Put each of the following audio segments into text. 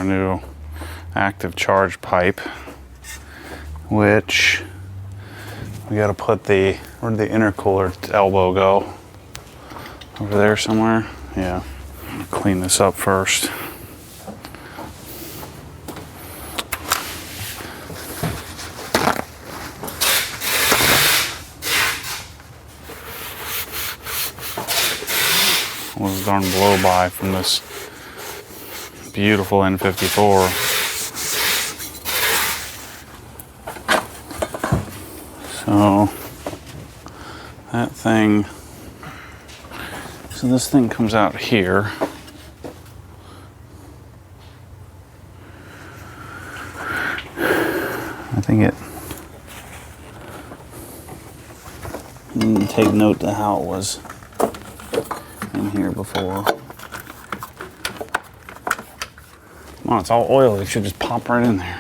our new active charge pipe, which we got to put the, where did the intercooler elbow go? Over there somewhere? Yeah. Clean this up first. Was darn blow by from this beautiful N54. So that thing, so this thing comes out here. I think it, didn't take note to how it was in here before. Come on, it's all oily. It should just pop right in there.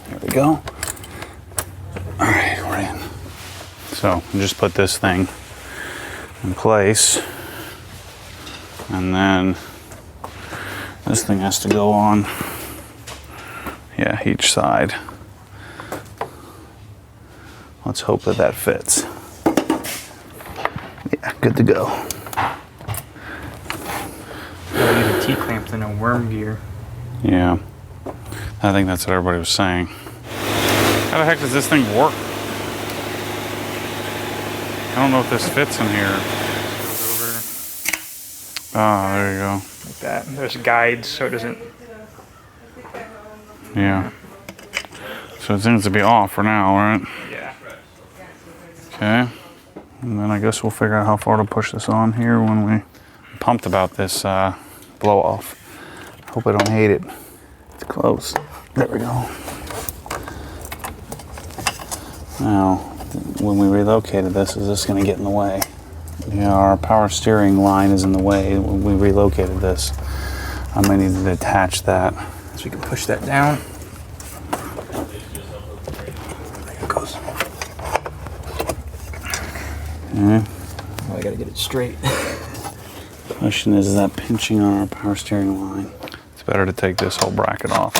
There we go. All right, we're in. So just put this thing in place, and then this thing has to go on, yeah, each side. Let's hope that that fits. Yeah, good to go. I'll use a T-clamp than a worm gear. Yeah, I think that's what everybody was saying. How the heck does this thing work? I don't know if this fits in here. Ah, there you go. Like that. There's guides so it doesn't. Yeah. So it seems to be off for now, right? Yeah. Okay. And then I guess we'll figure out how far to push this on here when we pumped about this blow off. Hope I don't hate it. It's close. There we go. Now, when we relocated this, is this going to get in the way? Yeah, our power steering line is in the way when we relocated this. I might need to detach that. So we can push that down. There it goes. Okay. Oh, I gotta get it straight. Question is that pinching on our power steering line? It's better to take this whole bracket off.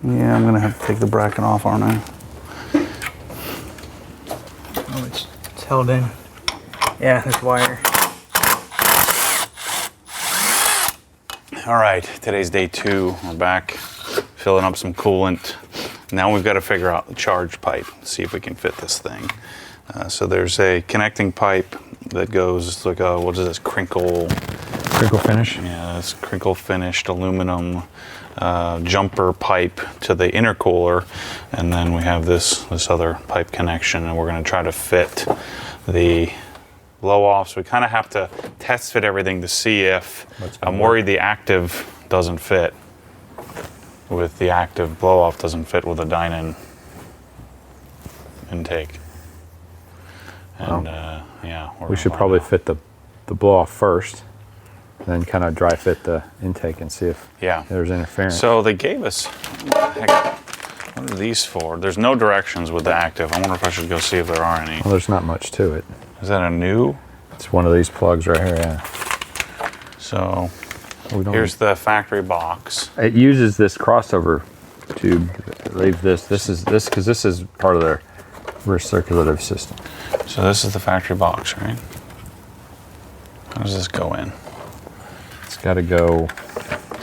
Yeah, I'm gonna have to take the bracket off, aren't I? Oh, it's held in. Yeah, this wire. All right, today's day 2. We're back filling up some coolant. Now we've got to figure out the charge pipe, see if we can fit this thing. So there's a connecting pipe that goes like a, what is this, crinkle finish? Yeah, it's crinkle finished aluminum jumper pipe to the intercooler, and then we have this other pipe connection, and we're going to try to fit the blow off. So we kind of have to test fit everything to see if, I'm worried the active doesn't fit with the active blow off, doesn't fit with the Dinan intake. And yeah, we should probably fit the blow off first, then kind of dry fit the intake and see if there's interference. So they gave us, heck, what are these for? There's no directions with the active. I wonder if I should go see if there are any. Well, there's not much to it. Is that a new? It's one of these plugs right here, yeah. So here's the factory box. It uses this crossover tube. Leave this because this is part of their recirculative system. So this is the factory box, right? How does this go in? It's got to go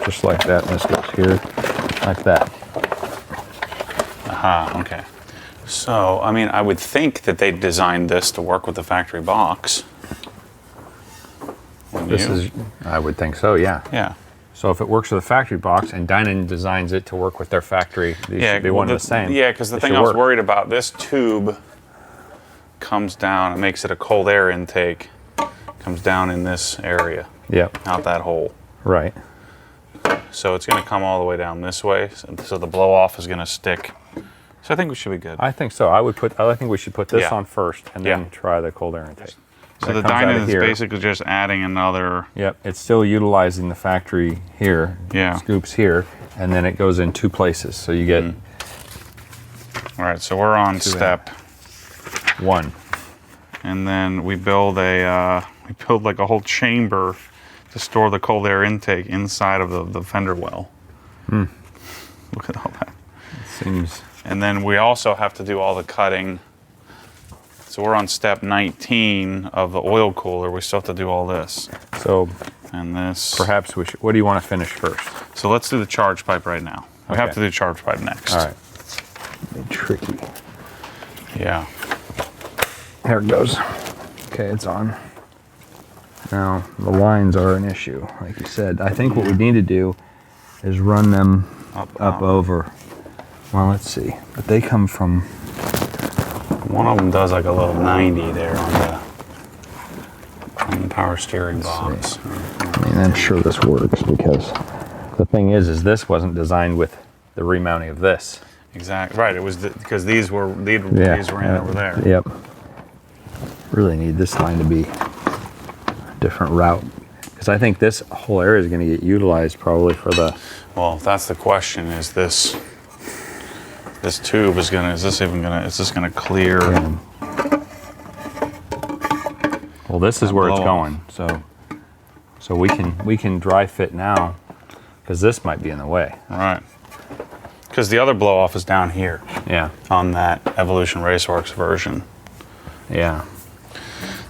just like that, and this goes here, like that. Aha, okay. So, I mean, I would think that they designed this to work with the factory box. I would think so, yeah. Yeah. So if it works with the factory box and Dinan designs it to work with their factory, these should be one and the same. Yeah, because the thing I was worried about, this tube comes down, it makes it a cold air intake, comes down in this area. Yep. Out that hole. Right. So it's going to come all the way down this way, so the blow off is going to stick. So I think we should be good. I think so. I think we should put this on first and then try the cold air intake. So the Dinan is basically just adding another... Yep, it's still utilizing the factory here, scoops here, and then it goes in 2 places. So you get... All right, so we're on step 1. and then we build like a whole chamber to store the cold air intake inside of the fender well. Look at all that. Seems. And then we also have to do all the cutting. So we're on step 19 of the oil cooler. We still have to do all this. So And this. perhaps we should. What do you want to finish first? So let's do the charge pipe right now. We have Okay. to do charge pipe next. All right. Tricky. Yeah. There it goes. Okay, it's on. Now, the lines are an issue, like you said. I think what we need to do is run them up over. Well, let's see. But they come from... One of them does like a little 90 there on the power steering box. I mean, I'm sure this works because the thing is this wasn't designed with the remounting of this. Exactly. Right. It was because these were in over there. Yep. Really need this line to be a different route. Because I think this whole area is going to get utilized probably for the... Well, that's the question. Is this tube is this gonna clear? Yeah. Well, this is where it's blow going. So we can dry fit now because this might be in the way. Right. Because the other blow off is down here Yeah. on that Evolution Raceworks version. Yeah.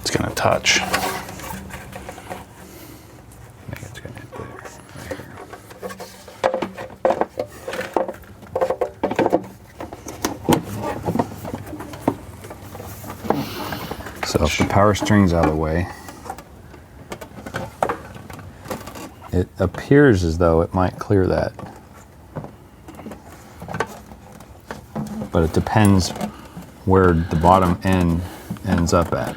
It's gonna touch. I think it's going to hit there. Right here. So if the power steering's out of the way, it appears as though it might clear that. But it depends where the bottom end ends up at.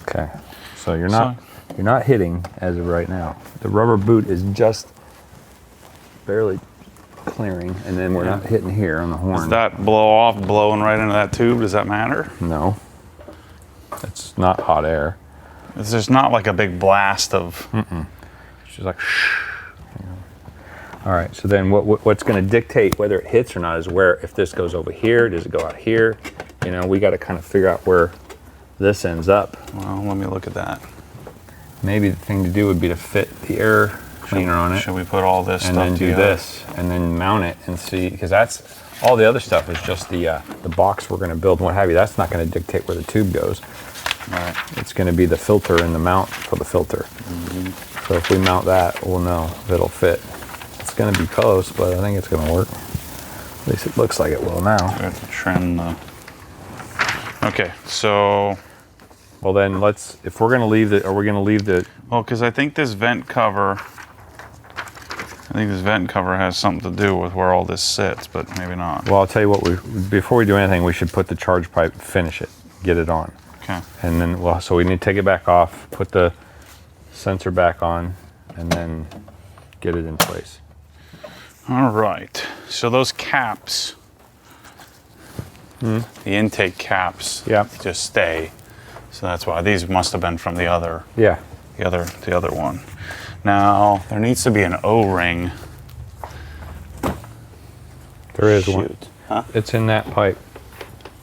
Okay, so you're not hitting as of right now. The rubber boot is just barely clearing, and then we're not hitting here on the horn. Is that blow off blowing right into that tube? Does that matter? No, it's not hot air. There's not like a big blast of. It's just like shh. All right, so then what's going to dictate whether it hits or not is where, if this goes over here, does it go out here? You know, we got to kind of figure out where this ends up. Well, let me look at that. Maybe the thing to do would be to fit the air cleaner on it Should we put all this and stuff then do together? this and then mount it and see, because that's all the other stuff is just the box we're going to build and what have you. That's not going to dictate where the tube goes. Right. It's going to be the filter and the mount for the filter. So if we mount that, we'll know if it'll fit. It's going to be close, but I think it's going to work. At least it looks like it will now. We have to trim the. Okay, so. Well, then let's. If we're going to leave the, are we going to leave the? Well, because I think this vent cover. Has something to do with where all this sits, but maybe not. Well, I'll tell you what. Before we do anything, we should put the charge pipe, finish it, get it on, Okay. and then so we need to take it back off, put the sensor back on, and then get it in place. All right. So those caps, the intake caps, Yeah. just stay. So that's why these must have been from the other Yeah. one. Now there needs to be an O-ring. There is one. Shoot. Huh? It's in that pipe.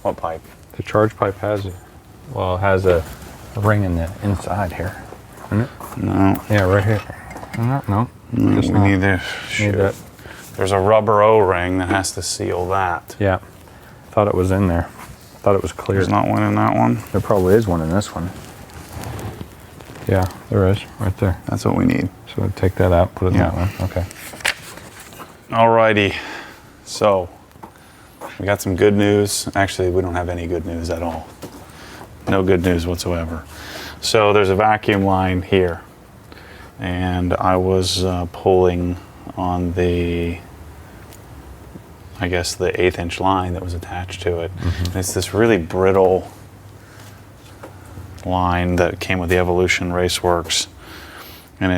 What pipe? The charge pipe has it. Well, it has a ring in the inside here. Isn't it? No. Yeah, right here. No. Just We not. need to. Need Shoot. that. There's a rubber O-ring that has to seal that. Yeah. Thought it was in there. Thought it was clear. There's not one in that one. There probably is one in this one. Yeah, there is, right there. That's what we need. So we'll take that out, put it in Yeah. that one. Okay. Alrighty. So we got some good news. Actually, we don't have any good news at all. No good news whatsoever. So there's a vacuum line here, and I was pulling on the, I guess, the 1/8" line that was attached to it. It's this really brittle line that came with the Evolution Raceworks, and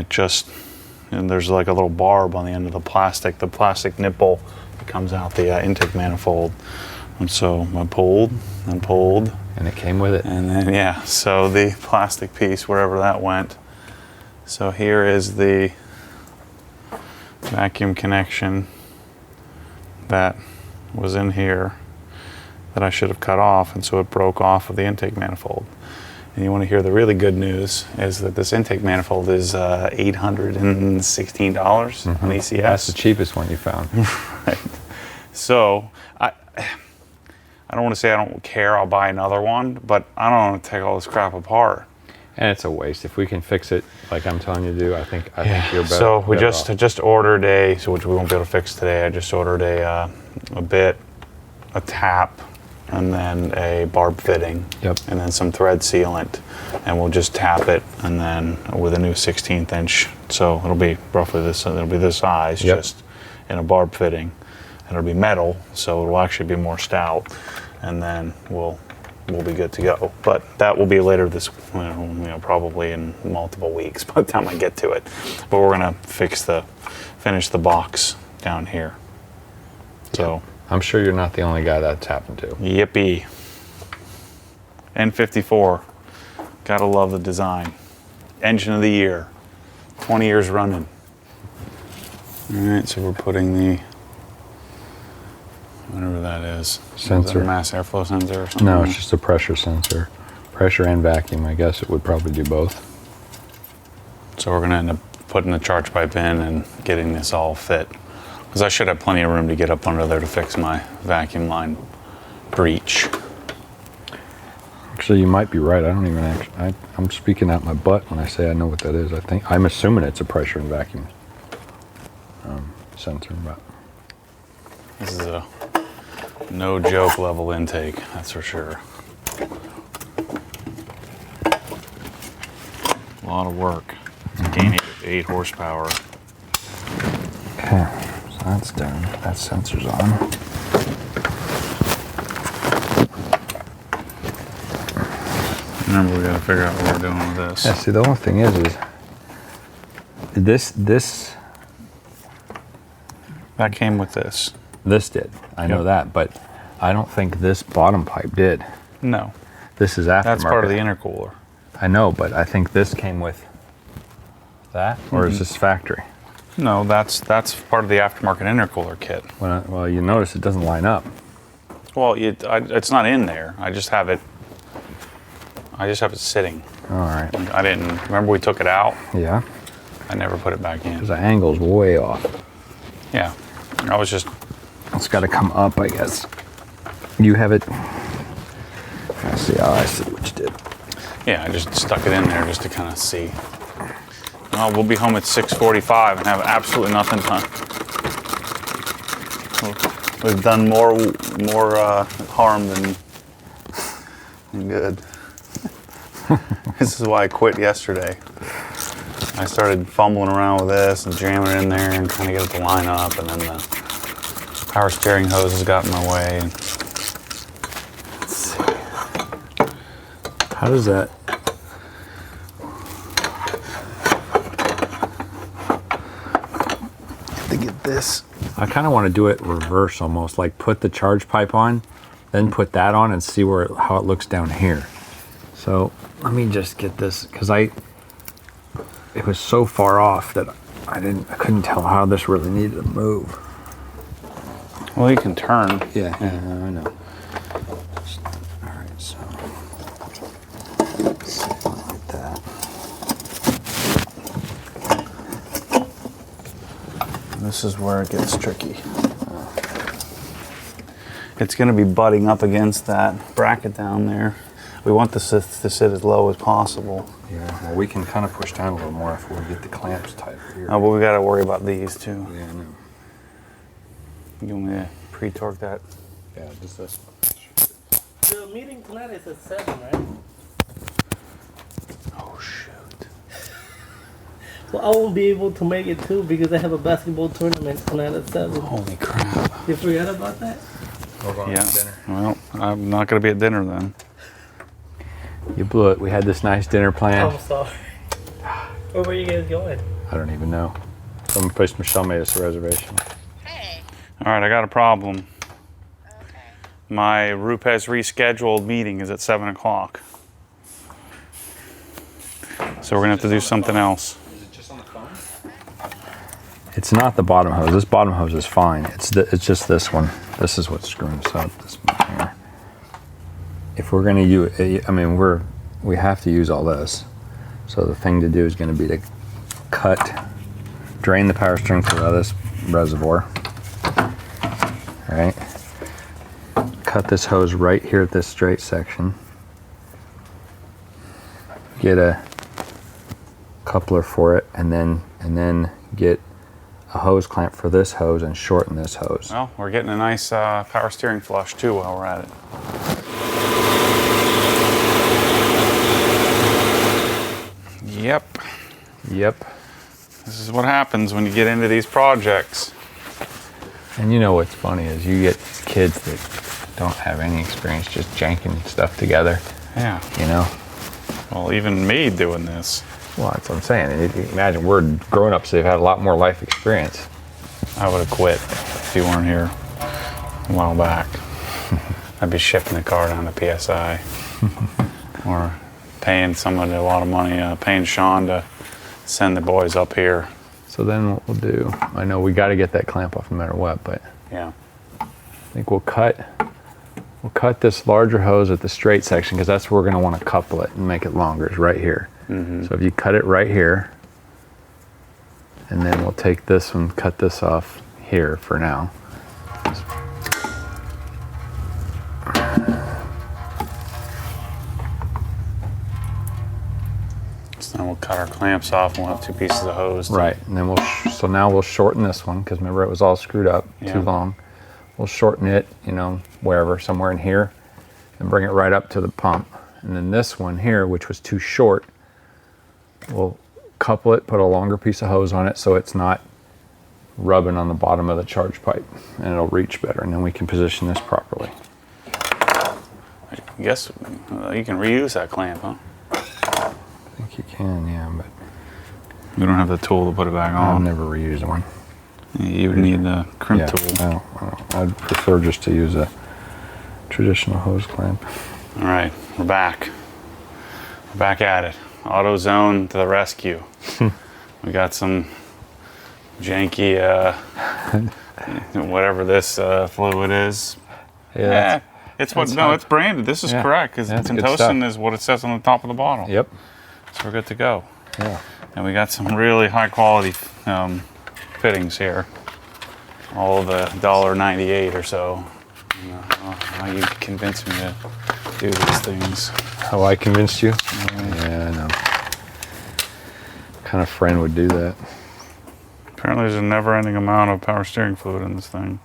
and there's like a little barb on the end of the plastic nipple that comes out the intake manifold. And so I pulled and pulled, And it came with it. and then so the plastic piece, wherever that went. So here is the vacuum connection that was in here, that I should have cut off, and so it broke off of the intake manifold. And you want to hear the really good news is that this intake manifold is $816 on ECS. That's the cheapest one you found. Right. So I don't want to say I don't care, I'll buy another one, but I don't want to take all this crap apart. And it's a waste. If we can fix it like I'm telling you to do, I think you're better. So we better just ordered which we won't be able to fix today. I just ordered a bit, a tap, and then a barb fitting. Yep. And then some thread sealant, and we'll just tap it, and then with a new 16th inch. So it'll be roughly this. It'll be this size, Yep. just in a barb fitting, and it'll be metal, so it'll actually be more stout, and then we'll be good to go. But that will be later this, probably in multiple weeks by the time I get to it. But we're gonna finish the box down here. So. I'm sure you're not the only guy that's happened to. Yippee. N54. Gotta love the design. Engine of the year. 20 years running. Alright, so we're putting the, whatever that is. Sensor. Is that a mass airflow sensor or something? No, it's just a pressure sensor. Pressure and vacuum. I guess it would probably do both. So we're gonna end up putting the charge pipe in and getting this all fit. Because I should have plenty of room to get up under there to fix my vacuum line breach. Actually, you might be right. I don't even actually. I'm speaking out my butt when I say I know what that is. I'm assuming it's a pressure and vacuum sensor. But This is a no joke level intake, that's for sure. A lot of work. It's gaining 8 horsepower. okay, so that's done. That sensor's on. Remember, we gotta figure out what we're doing with this. Yeah. See, the only thing is this That came with this. did. I know Yep. that, but I don't think this bottom pipe did. No, This is aftermarket. that's part of the intercooler. I know, but I think this came with that, or is this factory? No, that's part of the aftermarket intercooler kit. Well, you notice it doesn't line up. Well, it's not in there. I just have it sitting. All right. I didn't remember we took it out. Yeah. I never put it back in. Because the angle's way off. Yeah, I was just. It's got to come up, I guess. You have it. I see. Oh, I see what you did. Yeah, I just stuck it in there just to kind of see. Well, we'll be home at 6:45 and have absolutely nothing done. We've done more harm than good. This is why I quit yesterday. I started fumbling around with this and jamming it in there and trying to get it to line up, and then the power steering hose has got in my way. Let's see. How does that? To get this. I kind of want to do it reverse almost, like put the charge pipe on, then put that on and see how it looks down here. So let me just get this, because it was so far off that I couldn't tell how this really needed to move. Well, you can turn. Yeah, I know. All right, so let's see, like that. This is where it gets tricky. It's going to be butting up against that bracket down there. We want this to sit as low as possible. Yeah, well, we can kind of push down a little more if we get the clamps tighter here. Oh, but we got to worry about these too. Yeah, I know. You want me to pre-torque that? Yeah, just this. The meeting tonight is at 7, right? Oh shoot! Well, I won't be able to make it too because I have a basketball tournament tonight at 7. Holy crap! You forgot about that? We're going Yeah. to dinner. Well, I'm not going to be at dinner then. You blew it. We had this nice dinner planned. I'm sorry. Where were you guys going? I don't even know. Some place Michelle made us a reservation. All right, I got a problem. My Rupes rescheduled meeting is at 7 o'clock. So we're gonna have to do something else. Is it just on the phone? It's not the bottom hose. This bottom hose is fine. It's just this one. This is what's screwing us up. This one here. if we're gonna use, I mean, we have to use all this. So the thing to do is gonna be to drain the power steering fluid out of this reservoir. All right. Cut this hose right here at this straight section. Get a coupler for it, and then get a hose clamp for this hose and shorten this hose. Well, we're getting a nice power steering flush too while we're at it. Yep. Yep. This is what happens when you get into these projects. And you know what's funny is you get these kids that don't have any experience just janking stuff together. Yeah. You know? Well, even me doing this. Well, that's what I'm saying. Imagine we're grown-ups, they've had a lot more life experience. I would have quit if you weren't here a while back. I'd be shipping the car down to PSI. Or paying someone a lot of money, paying Sean to send the boys up here. So then what we'll do, I know we got to get that clamp off no matter what, but Yeah. I think we'll cut this larger hose at the straight section because that's where we're going to want to couple it and make it longer, is right here. So if you cut it right here, and then we'll take this one, cut this off here for now. So then we'll cut our clamps off and we'll have two pieces of hose. Right, and then so now we'll shorten this one because remember it was all screwed up too long. We'll shorten it, you know, wherever, somewhere in here, and bring it right up to the pump. And then this one here, which was too short, we'll couple it, put a longer piece of hose on it so it's not rubbing on the bottom of the charge pipe, and it'll reach better, and then we can position this properly. I guess you can reuse that clamp, huh? I think you can, yeah, but We don't have the tool to put it back I've on. never reused one. You would need the crimp Yeah, tool. I'd prefer just to use a traditional hose clamp. All right, we're back. We're back at it. AutoZone to the rescue. We got some janky, whatever this fluid is. Yeah, It's what? that's No, how- it's branded. This is Yeah, correct because that's good Pentostan stuff. is what it says on the top of the bottle. Yep. So we're good to go. Yeah. And we got some really high quality fittings here. All the $1.98 or so. I don't know how you convince me to do these things. How I convinced you? Yeah, I know. What kind of friend would do that? Apparently there's a never-ending amount of power steering fluid in this thing.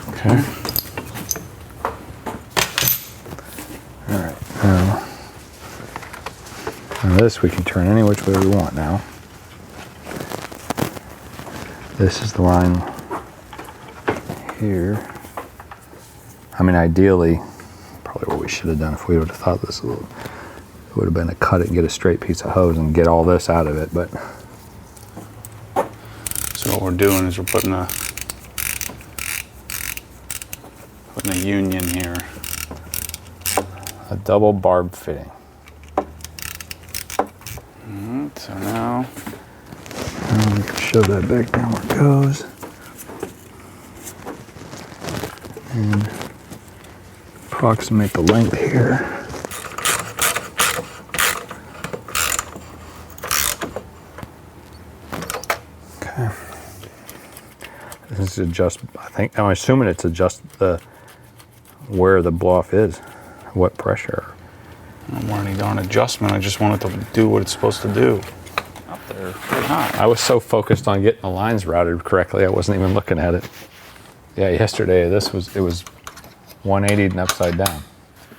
Okay. All right. Now this we can turn any which way we want now. This is the line here. I mean, ideally, probably what we should have done if we would have thought this a little, it would have been to cut it and get a straight piece of hose and get all this out of it, but So what we're doing is we're putting a union here. a double barb fitting. So now We can shove that back down where it goes. And approximate the length here. Okay. This is just, I'm assuming it's adjust where the blow off is, what pressure. I don't want any darn adjustment. I just want it to do what it's supposed to do. Up there, pretty high. I was so focused on getting the lines routed correctly, I wasn't even looking at it. Yeah, yesterday it was 180 and upside down.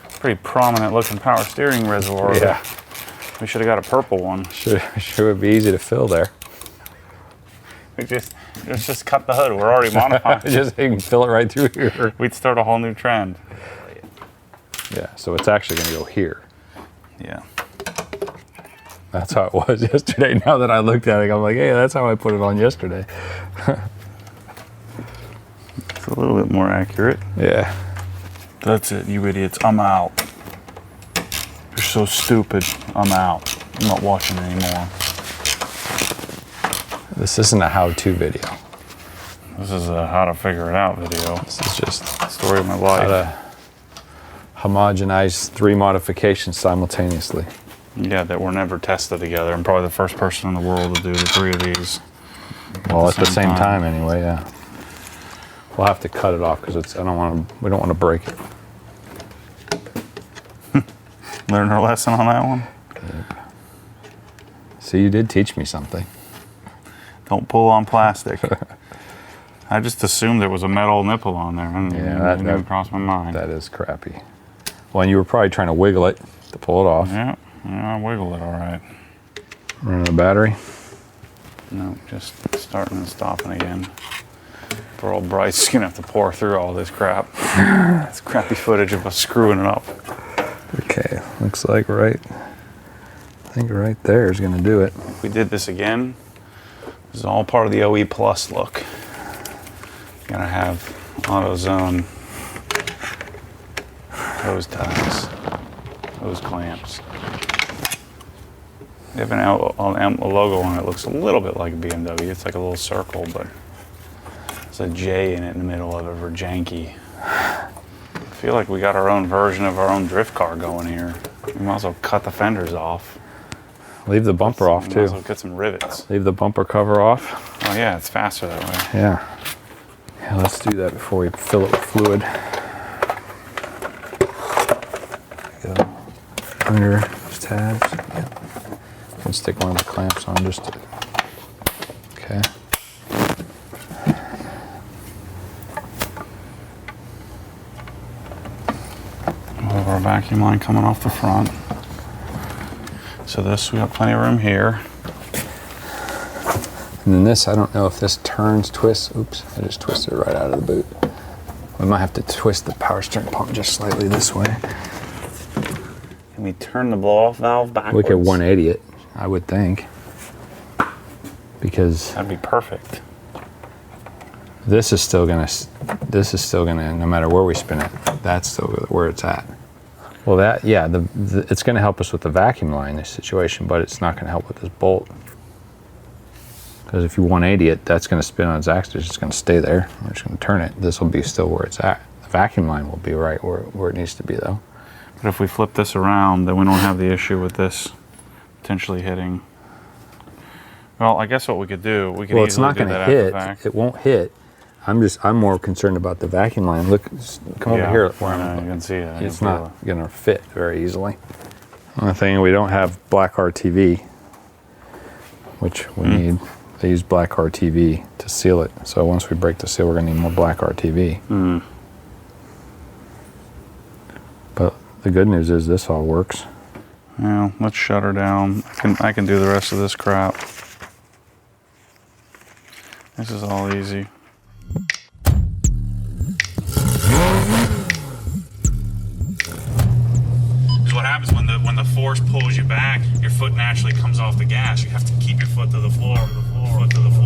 Pretty prominent looking power steering reservoir. Yeah. We should have got a purple one. Sure would be easy to fill there. Let's just cut the hood. We're already modifying. Just you can fill it right through here. We'd start a whole new trend. Yeah, so it's actually going to go here. Yeah. That's how it was yesterday. Now that I looked at it, I'm like, hey, that's how I put it on yesterday. It's a little bit more accurate. Yeah. That's it, you idiots. I'm out. You're so stupid. I'm out. I'm not watching anymore. This isn't a how-to video. This is a how to figure it out video. This is just Story of my how life. to homogenize 3 modifications simultaneously. Yeah, that were never tested together. I'm probably the first person in the world to do the 3 of these. Well, at the same time anyway, yeah. We'll have to cut it off because we don't want to break it. Learn our lesson on that one. See, you did teach me something. Don't pull on plastic. I just assumed there was a metal nipple on there. Yeah, It didn't even cross my mind. That is crappy. Well, and you were probably trying to wiggle it to pull it off. Yeah, I wiggled it all right. Running the battery. No, just starting and stopping again. Poor old Bryce is gonna have to pour through all this crap. It's crappy footage of us screwing it up. Okay, looks like I think right there is going to do it. If we did this again, this is all part of the OE Plus look. Gotta have AutoZone hose ties, hose clamps. They have a logo on it. Looks a little bit like a BMW. It's like a little circle, but there's a J in it in the middle of it for janky. I feel like we got our own version of our own drift car going here. We might as well cut the fenders off. Leave the bumper off Might too. as well get some rivets. Leave the bumper cover off. Oh yeah, it's faster that way. Yeah. Yeah, let's do that before we fill it with fluid. There we go. Under these tabs. Yeah. And stick one of the clamps on just to. Okay. We'll have our vacuum line coming off the front. So this, we got plenty of room here. And then this, I don't know if this turns, twists. Oops, I just twisted it right out of the boot. We might have to twist the power steering pump just slightly this way. Can we turn the blow-off valve backwards? We could 180 it, I would think. Because That'd be perfect. this is still gonna, no matter where we spin it, that's still where it's at. Well, that, yeah, it's gonna help us with the vacuum line in this situation, but it's not gonna help with this bolt. Because if you 180 it, that's gonna spin on its axis, it's just gonna stay there. We're just gonna turn it. This will be still where it's at. The vacuum line will be right where it needs to be though. But if we flip this around, then we don't have the issue with this potentially hitting. Well, I guess what we could do, we could Well, it's easily not do gonna that after hit, the fact. it won't hit. I'm more concerned about the vacuum line. Look, come over here. Where you I'm, can see it. I it's can feel not gonna fit very easily. Only thing, we don't have black RTV, which we need. They use black RTV to seal it. So once we break the seal, we're gonna need more black RTV. But the good news is this all works. Well, let's shut her down. I can do the rest of this crap. This is all easy. Because what happens when the force pulls you back, your foot naturally comes off the gas. You have to keep your foot to the floor, foot to the floor.